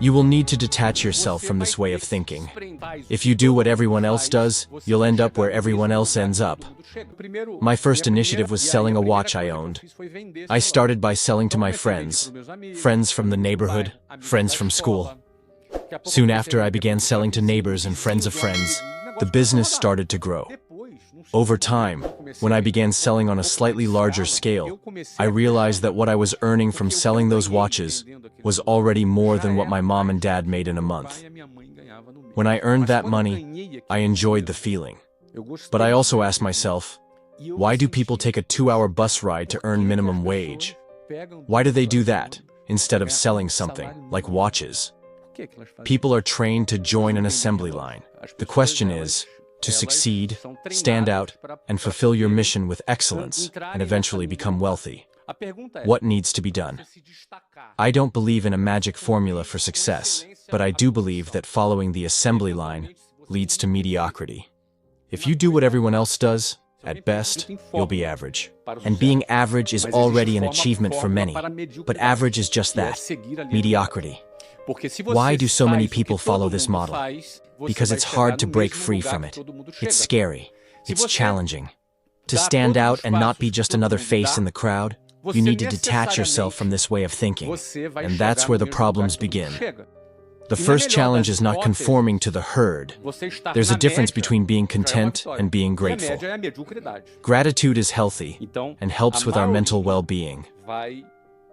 You will need to detach yourself from this way of thinking. If you do what everyone else does, you'll end up where everyone else ends up. My first initiative was selling a watch I owned. I started by selling to my friends from the neighborhood, friends from school. Soon after, I began selling to neighbors and friends of friends. The business started to grow. Over time, when I began selling on a slightly larger scale, I realized that what I was earning from selling those watches was already more than what my mom and dad made in a month. When I earned that money, I enjoyed the feeling. But I also asked myself, why do people take a 2-hour bus ride to earn minimum wage? Why do they do that, instead of selling something, like watches? People are trained to join an assembly line. The question is, to succeed, stand out, and fulfill your mission with excellence, and eventually become wealthy. What needs to be done? I don't believe in a magic formula for success, but I do believe that following the assembly line leads to mediocrity. If you do what everyone else does, at best, you'll be average. And being average is already an achievement for many, but average is just that, mediocrity. Why do so many people follow this model? Because it's hard to break free from it. It's scary. It's challenging. To stand out and not be just another face in the crowd, you need to detach yourself from this way of thinking, and that's where the problems begin. The first challenge is not conforming to the herd. There's a difference between being content and being grateful. Gratitude is healthy and helps with our mental well-being.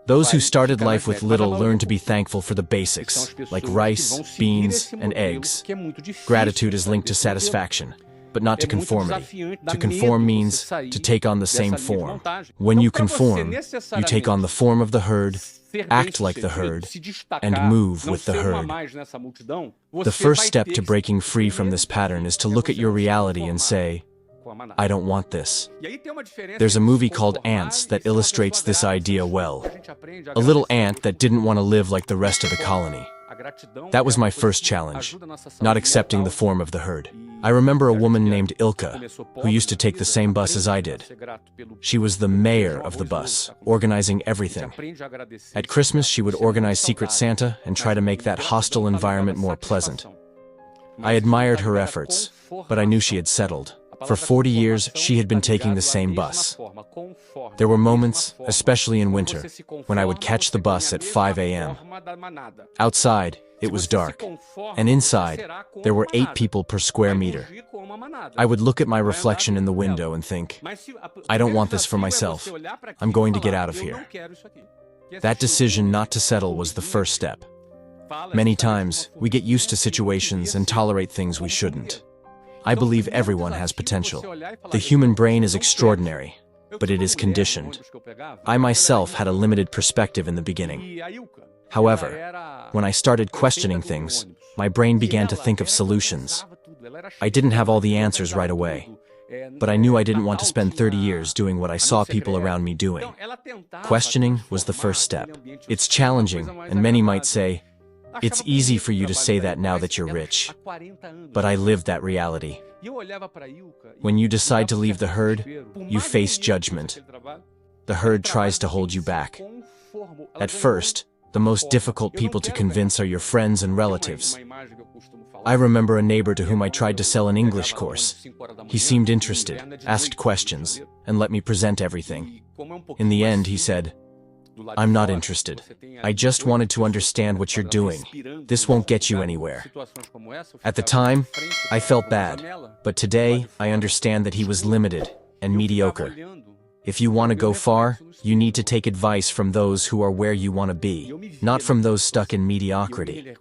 Those who started life with little learn to be thankful for the basics, like rice, beans, and eggs. Gratitude is linked to satisfaction, but not to conformity. To conform means to take on the same form. When you conform, you take on the form of the herd, act like the herd, and move with the herd. The first step to breaking free from this pattern is to look at your reality and say, I don't want this. There's a movie called Ants that illustrates this idea well. A little ant that didn't want to live like the rest of the colony. That was my first challenge, not accepting the form of the herd. I remember a woman named Ilka, who used to take the same bus as I did. She was the mayor of the bus, organizing everything. At Christmas, she would organize Secret Santa and try to make that hostile environment more pleasant. I admired her efforts, but I knew she had settled. For 40 years, she had been taking the same bus. There were moments, especially in winter, when I would catch the bus at 5 a.m. Outside, it was dark, and inside, there were 8 people per square meter. I would look at my reflection in the window and think, I don't want this for myself. I'm going to get out of here. That decision not to settle was the first step. Many times, we get used to situations and tolerate things we shouldn't. I believe everyone has potential. The human brain is extraordinary, but it is conditioned. I myself had a limited perspective in the beginning. However, when I started questioning things, my brain began to think of solutions. I didn't have all the answers right away, but I knew I didn't want to spend 30 years doing what I saw people around me doing. Questioning was the first step. It's challenging, and many might say, it's easy for you to say that now that you're rich. But I lived that reality. When you decide to leave the herd, you face judgment. The herd tries to hold you back. At first, the most difficult people to convince are your friends and relatives. I remember a neighbor to whom I tried to sell an English course. He seemed interested, asked questions, and let me present everything. In the end, he said, I'm not interested. I just wanted to understand what you're doing. This won't get you anywhere. At the time, I felt bad, but today I understand that he was limited and mediocre. If you want to go far, you need to take advice from those who are where you want to be, not from those stuck in mediocrity.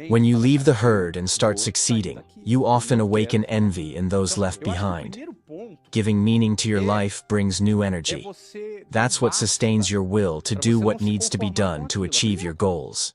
When you leave the herd and start succeeding, you often awaken envy in those left behind. Giving meaning to your life brings new energy. That's what sustains your will to do what needs to be done to achieve your goals.